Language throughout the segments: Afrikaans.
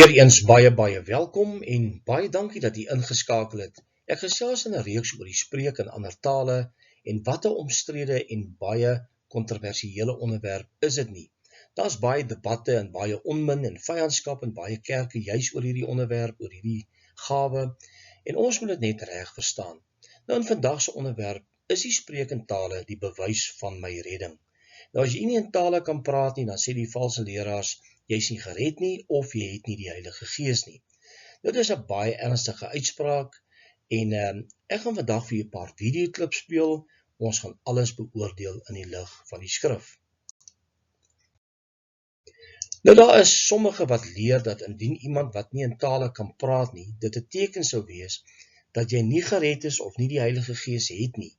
Weereens baie welkom en baie dankie dat jy ingeskakel het. Ek gesels in 'n reeks oor die spreek in ander tale en wat 'n omstrede en baie kontroversiële onderwerp is dit nie. Daar's baie debatte en baie onmin en vyandskap in baie kerke juis oor hierdie onderwerp, oor hierdie gawe en ons moet dit net reg verstaan. Nou in vandag se onderwerp is die spreek in tale die bewys van my redding. Nou as jy nie in tale kan praat nie, dan sê die valse leraars jy is nie gered nie of jy het nie die Heilige Gees nie. Nou dit is 'n baie ernstige uitspraak en ek gaan vandag vir julle 'n paar videoklips speel. Ons gaan alles beoordeel in die lig van die skrif. Nou daar is sommige wat leer dat indien iemand wat nie in tale kan praat nie, dit 'n teken sou wees dat jy nie gered is of nie die Heilige Gees het nie.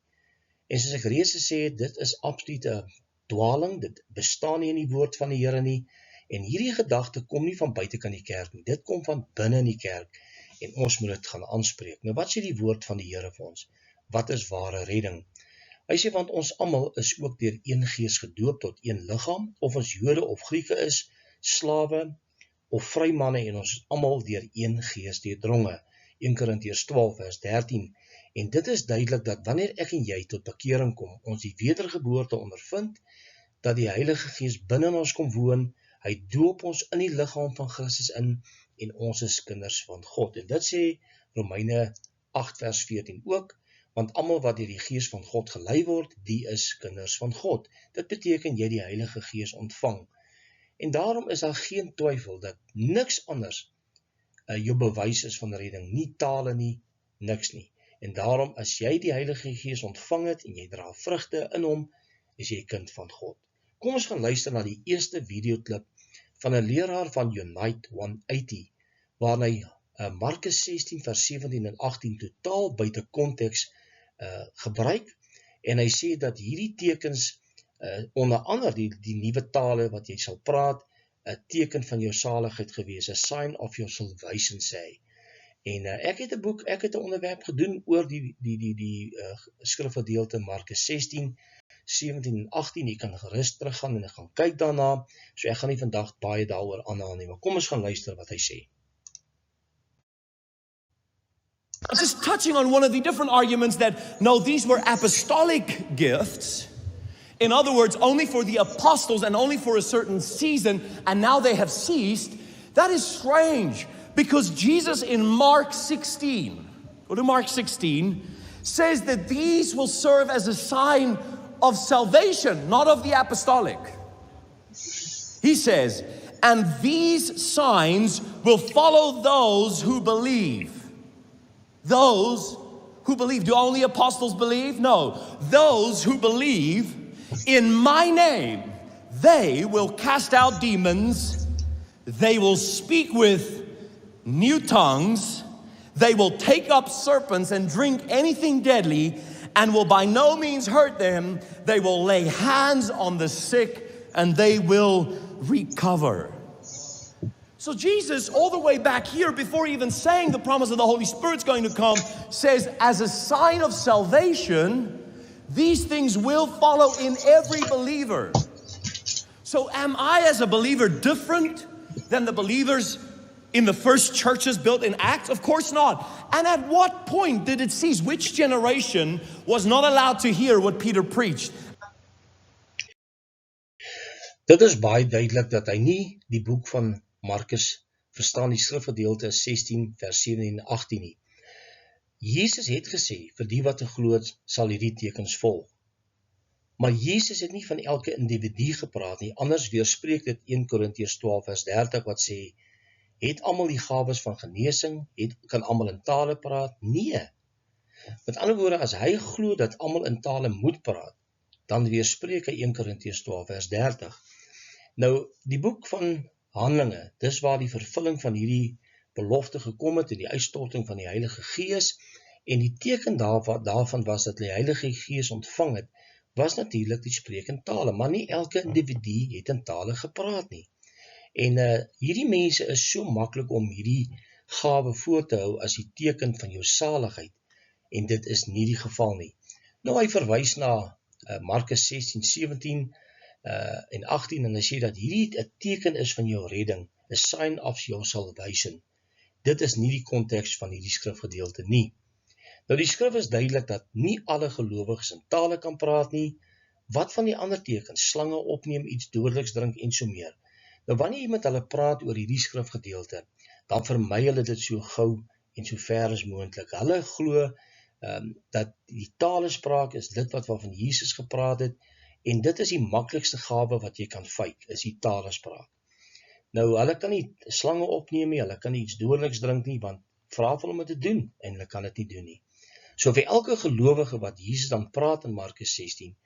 En soos ek reeds gesê het, dit is absoluut 'n dwaling, dit bestaan nie in die woord van die Here nie. En hierdie gedagte kom nie van buitekant die kerk nie, dit kom van binne in die kerk en ons moet dit gaan aanspreek. Nou wat sê die woord van die Here vir ons? Wat is ware redding? Hy sê want ons almal is ook deur een gees gedoop tot een liggaam, of ons Jode of Grieke is, slawe of vrymanne en ons is almal deur een gees deurdronge. 1 Korintiërs 12 vers 13. En dit is duidelik dat wanneer ek en jy tot bekering kom, ons die wedergeboorte ondervind, dat die Heilige Gees binne in ons kom woon. Hy doop ons in die liggaam van Christus in en ons is kinders van God. En dit sê Romeine 8 vers 14 ook, want almal wat deur die Gees van God gelei word, die is kinders van God. Dit beteken jy die Heilige Gees ontvang. En daarom is daar geen twyfel dat niks anders jou bewys is van redding, nie tale nie, niks nie. En daarom as jy die Heilige Gees ontvang het en jy dra vrugte in hom, is jy kind van God. Kom ons gaan luister na die eerste videoklip van 'n leraar van Unite 180, waar hy Markus 16 vers 17 en 18 totaal buite konteks gebruik, en hy sê dat hierdie tekens, onder andere die nuwe tale wat jy sal praat, 'n teken van jou saligheid gewees, a sign of your salvation sê. En ek het 'n onderwerp gedoen oor die skrifgedeelte Markus 16, 17 en 18, jy kan gerus teruggaan en gaan kyk daarna, so ek gaan nie vandag baie daaroor aanhaal nie, maar kom ons gaan luister wat hy sê. Just touching on one of the different arguments that, no, these were apostolic gifts. In other words, only for the apostles and only for a certain season, and now they have ceased. That is strange, because Jesus in Mark 16, go to Mark 16, says that these will serve as a sign of salvation, not of the apostolic. He says, and these signs will follow those who believe. Those who believe. Do only apostles believe? No. Those who believe in my name, they will cast out demons, they will speak with new tongues, they will take up serpents and drink anything deadly, and will by no means hurt them. They will lay hands on the sick and they will recover. So Jesus, all the way back here, before even saying the promise of the Holy Spirit's going to come, says as a sign of salvation, these things will follow in every believer. So am I as a believer different than the believers in the first churches built in Acts? Of course not. And at what point did it cease? Which generation was not allowed to hear what Peter preached? Dit is baie duidelik dat hy nie die boek van Markus verstaan, die skrifgedeelte 16 vers 17 en 18 nie. Jesus het gesê, vir die wat glo sal hierdie tekens volg. Maar Jesus het nie van elke individu gepraat nie, anders weerspreek dit 1 Korintiërs 12 vers 30 wat sê, het almal die gawes van genesing, kan almal in tale praat? Nee. Met ander woorde, as hy glo dat almal in tale moet praat, dan weerspreek hy 1 Korintiërs 12 vers 30. Nou, die boek van Handelinge, dis waar die vervulling van hierdie belofte gekom het, en die uitstorting van die Heilige Gees, en die teken daarvan was dat die Heilige Gees ontvang het, was natuurlik die spreek in tale, maar nie elke individu het in tale gepraat nie. En hierdie mense is so maklik om hierdie gawe voor te hou as die teken van jou saligheid, en dit is nie die geval nie. Nou hy verwys na Markus 16, 17 en 18, en hy sê dat hierdie 'n teken is van jou redding. a sign of your salvation. Dit is nie die konteks van hierdie skrifgedeelte nie. Nou die skrif is duidelik dat nie alle gelowiges in tale kan praat nie. Wat van die ander tekens? Slange opneem, iets dodeliks drink en so meer. Nou wanneer jy met hulle praat oor hierdie skrifgedeelte, dan vermy hulle dit so gou en so ver as moontlik. Hulle glo dat die talespraak is dit wat van Jesus gepraat het, en dit is die maklikste gawe wat jy kan fake, is die talespraak. Nou, hulle kan nie slange opneem nie, hulle kan nie iets dodeliks drink nie, want vra vir hulle om dit te doen, en hulle kan dit nie doen nie. So vir elke gelowige wat Jesus dan praat in Markus 16,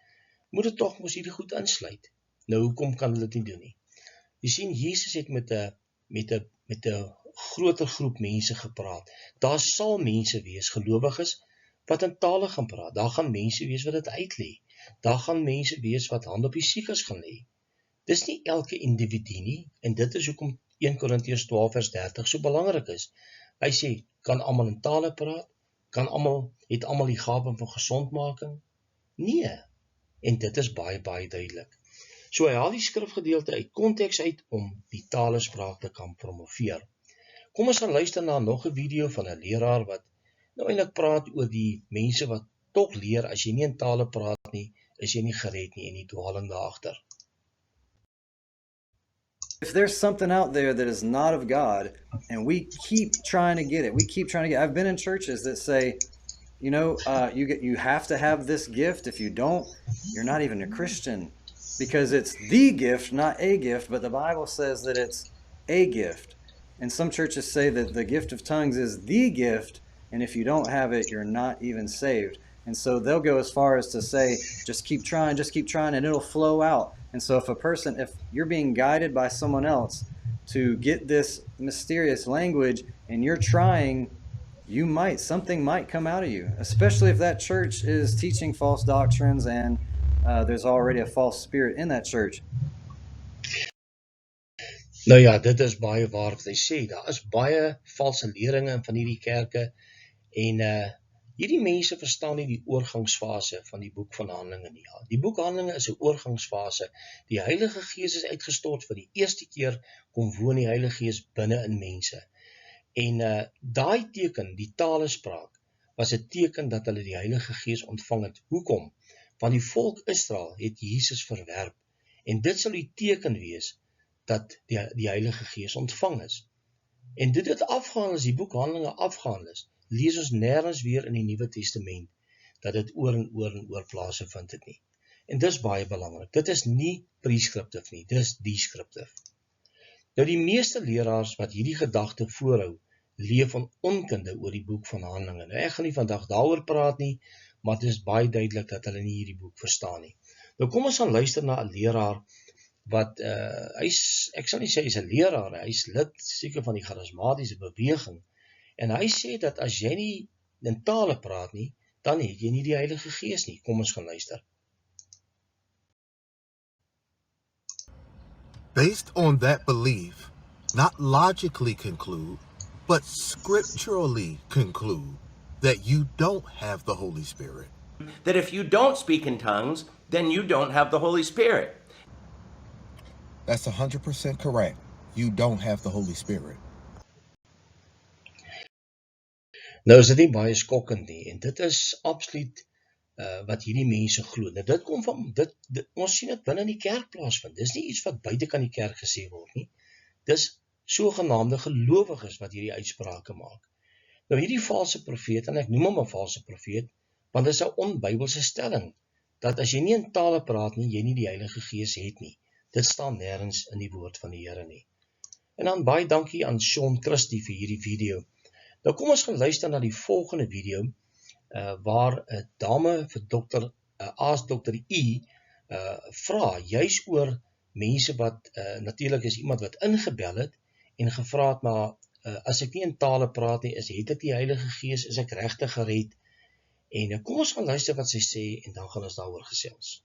moet dit tog mos hierdie goed insluit. Nou, hoekom kan hulle dit nie doen nie? Jy sien, Jesus het met 'n groter groep mense gepraat. Daar sal mense wees, gelowiges, wat in tale gaan praat. Daar gaan mense wees wat dit uitlê. Daar gaan mense wees wat hand op die siekes gaan lê. Dis nie elke individu nie, en dit is hoekom 1 Korintiërs 12 vers 30 so belangrik is. Hy sê, kan almal in tale praat? Het almal die gawe van gesondmaking? Nee. En dit is baie, baie duidelik. So hy haal die skrifgedeelte uit konteks uit om die talespraak te kan promoveer. Kom ons gaan luister na nog 'n video van 'n leraar wat nou eintlik praat oor die mense wat tog leer, as jy nie in tale praat nie, is jy nie gered nie, en die dwaling daagter. If there's something out there that is not of God, and we keep trying to get it, I've been in churches that say, you have to have this gift. If you don't, you're not even a Christian, because it's the gift, not a gift, but the Bible says that it's a gift. And some churches say that the gift of tongues is the gift, and if you don't have it, you're not even saved. And so they'll go as far as to say, just keep trying, and it'll flow out. And so if you're being guided by someone else to get this mysterious language, and you're trying, something might come out of you, especially if that church is teaching false doctrines and there's already a false spirit in that church. Nou ja, dit is baie waar wat hy sê. Daar is baie valse leringe van hierdie kerke, en hierdie mense verstaan nie die oorgangsfase van die boek van Handelinge nie. Die boek Handelinge is 'n oorgangsfase. Die Heilige Gees is uitgestort, vir die eerste keer kom woon die Heilige Gees binne in mense. En daai teken, die talespraak, was 'n teken dat hulle die Heilige Gees ontvang het. Hoekom? Want die volk Israel het Jesus verwerp, en dit sal die teken wees dat die Heilige Gees ontvang is. En dit het afgehandel, as die boek Handelinge afgehandel is, lees ons nêrens weer in die Nuwe Testament dat dit oor en oor plase vind het nie. En dis baie belangrik. Dit is nie preskriptief nie, dis deskriptief. Nou die meeste leraars wat hierdie gedagte voorhou, leef van onkunde oor die boek van Handelinge. Nou ek gaan nie vandag daaroor praat nie, maar dit is baie duidelik dat hulle nie hierdie boek verstaan nie. Nou kom ons gaan luister na 'n leraar wat, ek sal nie sê hy's 'n leraar, hy's lid seker van die charismatiese beweging, en hy sê dat as jy nie in tale praat nie, dan het jy nie die Heilige Gees nie. Kom ons gaan luister. Based on that belief, not logically conclude, but scripturally conclude that you don't have the Holy Spirit. That if you don't speak in tongues, then you don't have the Holy Spirit. That's 100% correct. You don't have the Holy Spirit. Nou is dit nie baie skokkend nie, en dit is absoluut wat hierdie mense glo. Nou dit kom van, ons sien dit binne in die kerk plaasvind. Dis nie iets wat buite kan die kerk gesê word nie. Dis sogenaamde gelowiges wat hierdie uitsprake maak. Nou hierdie valse profeet, en ek noem hom 'n valse profeet, want dit is 'n onbybelse stelling, dat as jy nie in tale praat nie, jy nie die Heilige Gees het nie. Dit staan nêrens in die woord van die Here nie. En dan baie dankie aan Sean Christie vir hierdie video. Nou kom ons gaan luister na die volgende video, waar 'n dame vir Dr. E vra, juis oor mense wat, natuurlik is iemand wat ingebel het, en gevra het, maar as ek nie in tale praat nie, het ek die Heilige Gees, is ek regtig gered? En kom ons gaan luister wat sy sê, en dan gaan ons daaroor gesels.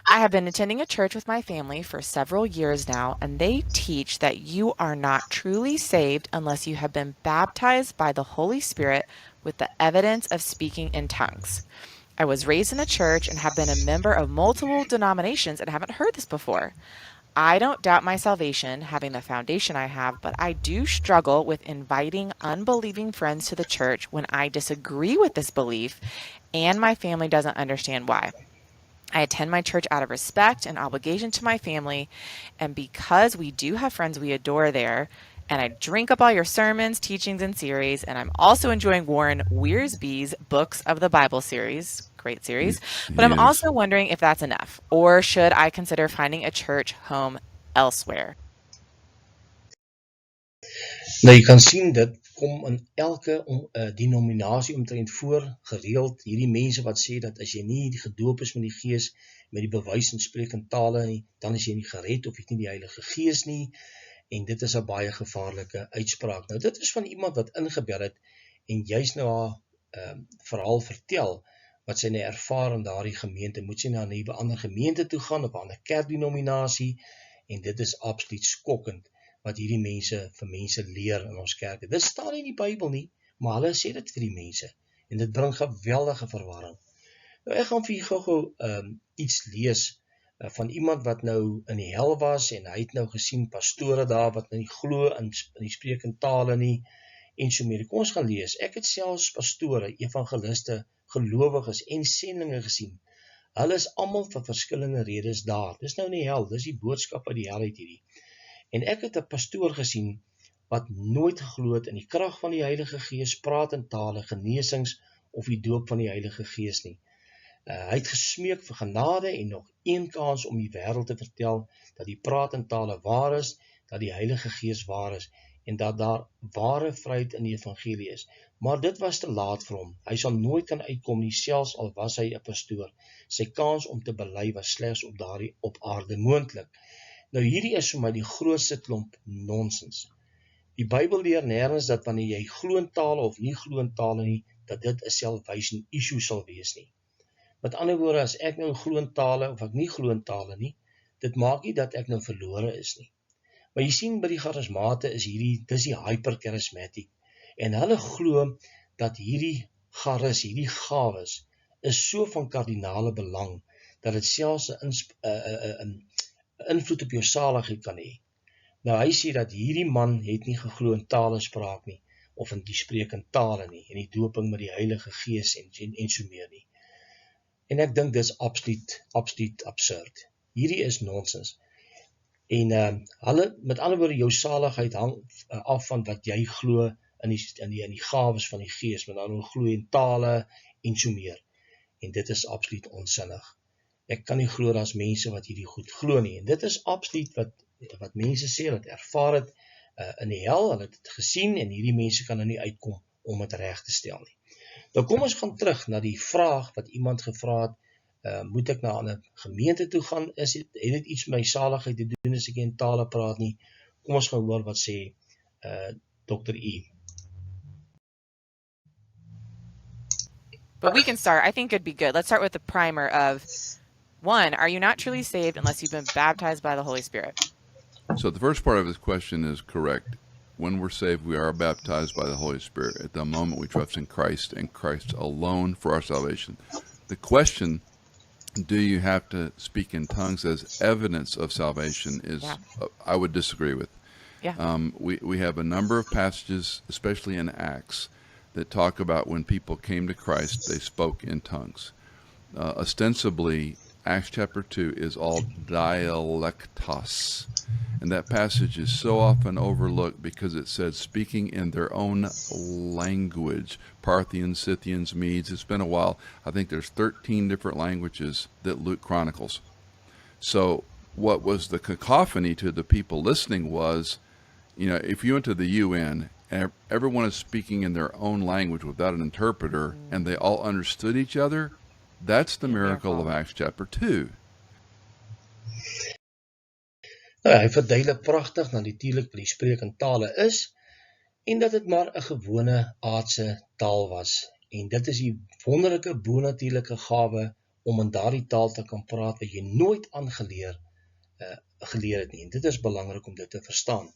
I have been attending a church with my family for several years now, and they teach that you are not truly saved unless you have been baptized by the Holy Spirit with the evidence of speaking in tongues. I was raised in a church and have been a member of multiple denominations and haven't heard this before. I don't doubt my salvation, having the foundation I have, but I do struggle with inviting unbelieving friends to the church when I disagree with this belief and my family doesn't understand why. I attend my church out of respect and obligation to my family, and because we do have friends we adore there, and I drink up all your sermons, teachings, and series, and I'm also enjoying Warren Wiersbe's Books of the Bible series, great series, but I'm Yes. also wondering if that's enough, or should I consider finding a church home elsewhere? Nou, jy kan sien dit kom in elke denominasie omtrent voor gereeld, hierdie mense wat sê dat as jy nie gedoop is met die Gees, met die bewys en spreek in tale nie, dan is jy nie gered of jy het nie die Heilige Gees nie, en dit is 'n baie gevaarlike uitspraak. Nou, dit is van iemand wat ingebel het, en juist nou haar verhaal vertel, wat sy nou ervaar in daardie gemeente, moet sy na 'n nuwe ander gemeente toe gaan, of 'n ander kerkdenominasie, en dit is absoluut skokkend, wat hierdie mense vir mense leer in ons kerke. Dit staan nie in die Bybel nie, maar hulle sê dit vir die mense, en dit bring geweldige verwarring. Nou, ek gaan vir julle gou iets lees, van iemand wat nou in die hel was, en hy het nou gesien pastore daar, wat nou nie glo in die spreek in tale nie, en so meer. Kom ons gaan lees. Ek het selfs pastore, evangeliste, gelowiges en sendinge gesien. Hulle is almal vir verskillende redes daar. Dis nou in die hel, dis die boodskap uit die hel uit hierdie. En ek het 'n pastoor gesien, wat nooit geglo het in die krag van die Heilige Gees, praat in tale, genesings, of die doop van die Heilige Gees nie. Hy het gesmeek vir genade en nog een kans om die wêreld te vertel dat die praat in tale waar is, dat die Heilige Gees waar is, en dat daar ware vryheid in die evangelie is. Maar dit was te laat vir hom. Hy sal nooit kan uitkom nie, selfs al was hy 'n pastoor. Sy kans om te bely was slegs op aarde moontlik. Nou, hierdie is vir my die grootste klomp nonsens. Die Bybel leer nêrens dat wanneer jy glo in tale of nie glo in tale nie, dat dit 'n salvation issue sal wees nie. Met ander woorde, as ek nou glo in tale of ek nie glo in tale nie, dit maak nie dat ek nou verlore is nie. Maar jy sien by die charismate is dis die hypercharismatic, en hulle glo dat hierdie gawes is so van kardinale belang, dat dit selfs 'n invloed op jou saligheid kan hê. Nou, hy sê dat hierdie man het nie geglo in tale spraak nie, of in die spreek in tale nie, en die doping met die Heilige Gees en so meer nie. En ek dink dis absoluut absurd. Hierdie is nonsens. En met ander woorde, jou saligheid hang af van wat jy glo in die gawes van die Gees, met ander woorde glo in tale en so meer. En dit is absoluut onsinnig. Ek kan nie glo daar's mense wat hierdie goed glo nie. En dit is absoluut wat mense sê, hulle het ervaar het in die hel, hulle het dit gesien, en hierdie mense kan nou nie uitkom om het reg te stel nie. Nou, kom ons gaan terug na die vraag wat iemand gevra het, moet ek na 'n gemeente toe gaan, het dit iets met my saligheid te doen as ek in tale praat nie? Kom ons gaan hoor wat sê Dr. E. But we can start. I think it'd be good. Let's start with the primer of, 1, are you not truly saved unless you've been baptized by the Holy Spirit? So the first part of his question is correct. When we're saved, we are baptized by the Holy Spirit at the moment we trust in Christ and Christ alone for our salvation. The question, do you have to speak in tongues as evidence of salvation, is I would disagree with. Yeah. We have a number of passages, especially in Acts, that talk about when people came to Christ, they spoke in tongues. Ostensibly, Acts chapter 2 is all dialectos. And that passage is so often overlooked because it says speaking in their own language. Parthians, Scythians, Medes. It's been a while. I think there's 13 different languages that Luke chronicles. So what was the cacophony to the people listening was, if you went to the UN and everyone is speaking in their own language without an interpreter and they all understood each other, that's the miracle of Acts chapter 2. Hy verduidelik pragtig dat natuurlik wat die spreek in tale is, en dat dit maar 'n gewone aardse taal was. En dit is die wonderlike bonatuurlike gawe om in daardie taal te kan praat wat jy nooit aangeleer het nie. En dit is belangrik om dit te verstaan.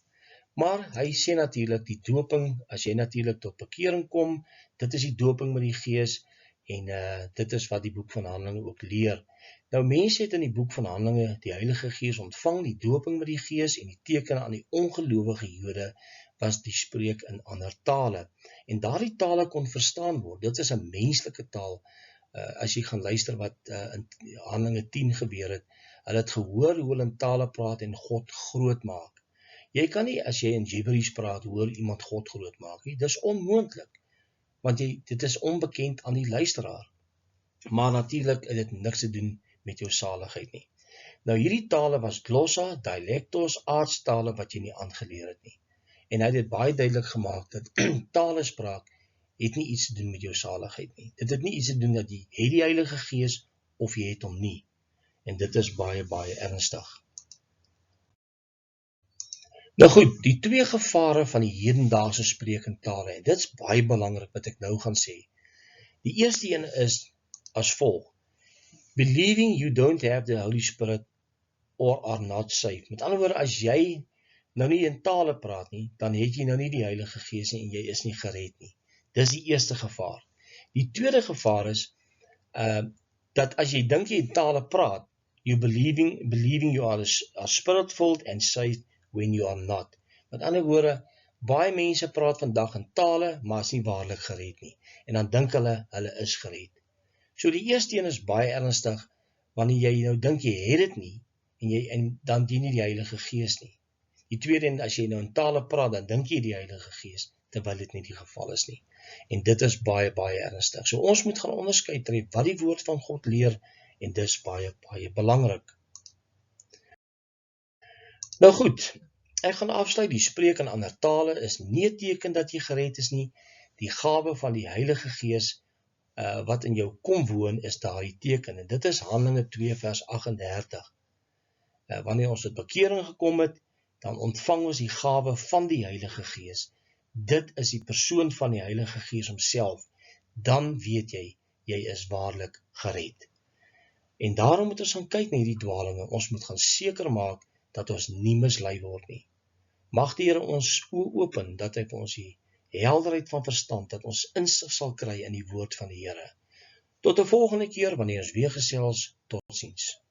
Maar hy sê natuurlik die doping, as jy natuurlik tot bekering kom, dit is die doping met die Gees, En dit is wat die boek van Handelinge ook leer. Nou mense het in die boek van Handelinge die Heilige Gees ontvang, die dooping met die Gees en die teken aan die ongelowige Jode was die spreek in ander tale. En daardie tale kon verstaan word. Dit is 'n menslike taal. As jy gaan luister wat in Handelinge 10 gebeur het, hulle het gehoor hoe hulle in tale praat en God groot maak. Jy kan nie as jy in Gibberish praat hoor iemand God groot maak nie. Dis onmoontlik, want dit is onbekend aan die luisteraar. Maar natuurlik het dit niks te doen met jou saligheid nie. Nou hierdie tale was glossa, dialectos, aardstale wat jy nie aangeleer het nie. En hy het dit baie duidelik gemaak dat talespraak het nie iets te doen met jou saligheid nie. Dit het nie iets te doen dat jy het die Heilige Gees of jy het hom nie. En dit is baie, baie ernstig. Nou goed, die twee gevare van die hedendaagse spreek in tale, en dit is baie belangrik wat ek nou gaan sê. Die eerste een is as volg: believing you don't have the Holy Spirit or are not saved. Met ander woorde, as jy nou nie in tale praat nie, dan het jy nou nie die Heilige Gees nie en jy is nie gered nie. Dis die eerste gevaar. Die tweede gevaar is dat as jy dink jy in tale praat, you believing you are spirit-filled and saved when you are not. Met ander woorde, baie mense praat vandag in tale, maar is nie waarlik gered nie. En dan dink hulle is gered. So die eerste een is baie ernstig, wanneer jy nou dink jy het dit nie, en dan dien nie die Heilige Gees nie. Die tweede een, as jy nou in tale praat, dan dink jy die Heilige Gees, terwyl dit nie die geval is nie. En dit is baie, baie ernstig. So ons moet gaan onderskei tref wat die woord van God leer, en dis baie, baie belangrik. Nou goed, ek gaan afsluit, die spreek in ander tale is nie 'n teken dat jy gered is nie. Die gawe van die Heilige Gees wat in jou kom woon, is daardie teken, en dit is Handelinge 2 vers 38. Wanneer ons tot bekering gekom het, dan ontvang ons die gawe van die Heilige Gees. Dit is die persoon van die Heilige Gees homself. Dan weet jy is waarlik gered. En daarom moet ons gaan kyk na hierdie dwalinge. Ons moet gaan seker maak dat ons nie mislei word nie. Mag die Here ons oë open, dat hy vir ons die helderheid van verstand, dat ons insig sal kry in die woord van die Here. Tot 'n volgende keer, wanneer ons weer gesels. Totsiens.